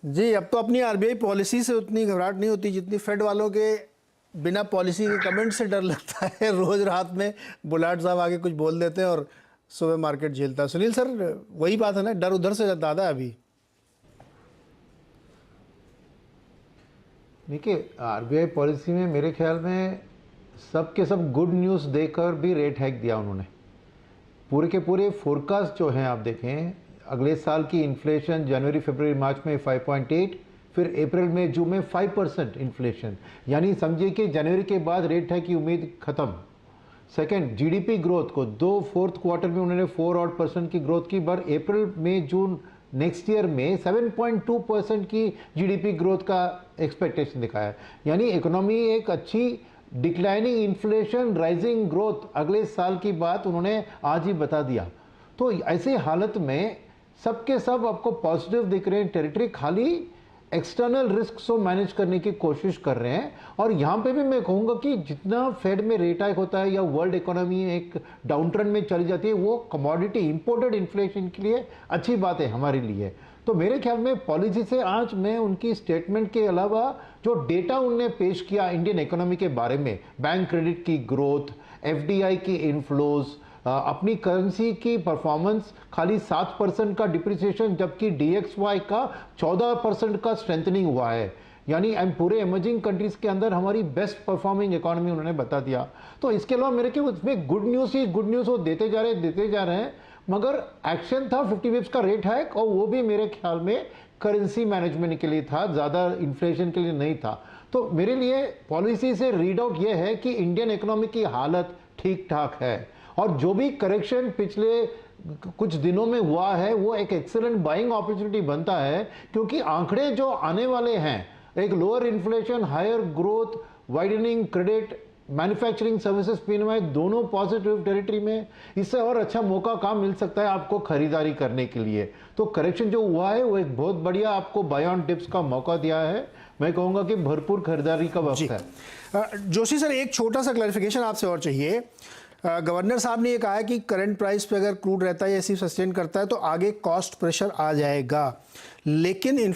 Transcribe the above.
जी, अब तो अपनी आरबीआई पॉलिसी से उतनी घबराहट नहीं होती जितनी फेड वालों के बिना पॉलिसी के कमेंट से डर लगता है। रोज रात में बुलाट साहब आके कुछ बोल देते हैं और सुबह मार्केट झेलता है। सुनील सर, वही बात है ना, डर उधर से ज़्यादा है अभी। देखिए, आरबीआई पॉलिसी में मेरे ख्याल में सब के सब गुड न्यूज़ देकर भी रेट हाइक दिया उन्होंने। पूरे के पूरे फोरकास्ट जो हैं आप देखें, अगले साल की इन्फ्लेशन जनवरी फरवरी मार्च में 5.8, फिर अप्रैल में जून में 5% इन्फ्लेशन, यानी समझिए कि जनवरी के बाद रेट हाइक की उम्मीद खत्म। सेकंड, जीडीपी ग्रोथ को फोर्थ क्वार्टर में उन्होंने 4% की ग्रोथ की, पर अप्रैल में जून नेक्स्ट ईयर में 7.2% की जीडीपी ग्रोथ का एक्सपेक्टेशन दिखाया। यानी इकोनॉमी एक अच्छी डिक्लाइनिंग इन्फ्लेशन राइजिंग ग्रोथ अगले साल की बात उन्होंने आज ही बता दिया। तो ऐसी हालत में सबके सब आपको पॉजिटिव दिख रहे हैं, टेरिटरी खाली एक्सटर्नल रिस्क को मैनेज करने की कोशिश कर रहे हैं। और यहाँ पे भी मैं कहूँगा कि जितना फेड में रेट हाइक होता है या वर्ल्ड इकोनॉमी एक डाउन ट्रेंड में चली जाती है, वो कमोडिटी इंपोर्टेड इन्फ्लेशन के लिए अच्छी बात है हमारे लिए। तो मेरे ख्याल में पॉलिसी से आज मैं उनकी स्टेटमेंट के अलावा जो डेटा उनने पेश किया इंडियन इकोनॉमी के बारे में, बैंक क्रेडिट की ग्रोथ, एफडीआई की इनफ्लोज, अपनी करेंसी की परफॉर्मेंस, खाली 7% का डिप्रिसिएशन जबकि डीएक्सवाई का 14% का स्ट्रेंथनिंग हुआ है। यानी पूरे इमर्जिंग कंट्रीज के अंदर हमारी बेस्ट परफॉर्मिंग इकोनॉमी उन्होंने बता दिया। तो इसके अलावा मेरे ख्याल उसमें गुड न्यूज़ ही गुड न्यूज़ वो देते जा रहे हैं। मगर एक्शन था 50 बिप्स का रेट हाइक, और वो भी मेरे ख्याल में करेंसी मैनेजमेंट के लिए था, ज़्यादा इन्फ्लेशन के लिए नहीं था। तो मेरे लिए पॉलिसी से रीड आउट ये है कि इंडियन इकोनॉमी की हालत ठीक ठाक है, और जो भी करेक्शन पिछले कुछ दिनों में हुआ है वो एक एक्सेलेंट बाइंग अपॉर्चुनिटी बनता है, क्योंकि आंकड़े जो आने वाले हैं, एक lower inflation, higher growth, widening credit, manufacturing services PMI दोनों पॉजिटिव टेरिटरी में, इससे और अच्छा मौका कहाँ मिल सकता है आपको खरीदारी करने के लिए। तो करेक्शन जो हुआ है वो एक बहुत बढ़िया आपको बाय ऑन डिप्स का मौका दिया है। मैं कहूँगा कि भरपूर खरीदारी का वक्त है। जोशी सर, एक छोटा सा क्लैरिफिकेशन आपसे और चाहिए। गवर्नर साहब ने ये कहा है कि करंट प्राइस पे अगर क्रूड रहता है या ऐसी सस्टेन करता है तो आगे कॉस्ट प्रेशर आ जाएगा, लेकिन